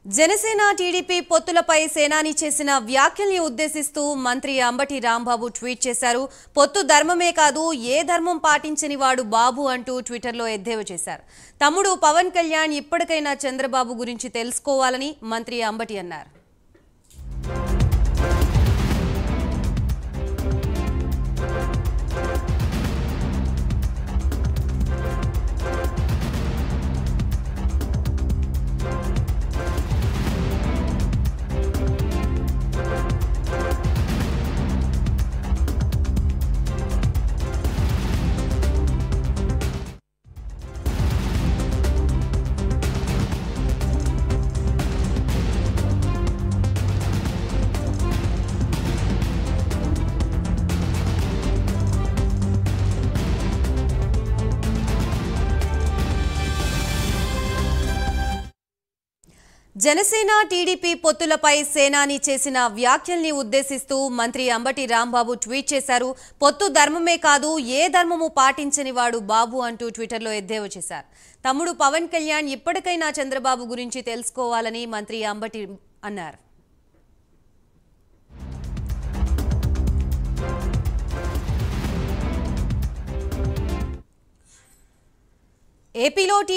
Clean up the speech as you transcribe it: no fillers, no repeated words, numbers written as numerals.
Janasena TDP పొత్తులపై సేనాని చేసిన వ్యాఖ్యల్ని ఉద్దేశిస్తూ మంత్రి Ambati Rambabu tweet చేశారు. పొత్తు ధర్మమే కాదు, ఏ ధర్మం పాటించని వాడు బాబు అంటూ ట్విట్టర్లో ఎద్దేవా చేశారు. తమ్ముడు పవన్ కళ్యాణ్ ఇప్పటికైనా చంద్రబాబు గురించి తెలుసుకోవాలని మంత్రి అంబటి అన్నారు. జనసేన టీడీపీ పొత్తులపై సేనాని చేసిన వ్యాఖ్యల్ని ఉద్దేశిస్తూ మంత్రి అంబటి రాంబాబు ట్వీట్ చేశారు. పొత్తు ధర్మమే కాదు, ఏ ధర్మము పాటించని వాడు బాబు అంటూ ట్విట్టర్లో ఎద్దేవా చేశారు. తమ్ముడు పవన్ కళ్యాణ్ ఇప్పటికైనా చంద్రబాబు గురించి తెలుసుకోవాలని మంత్రి అంబటి అన్నారు. ఏపీలో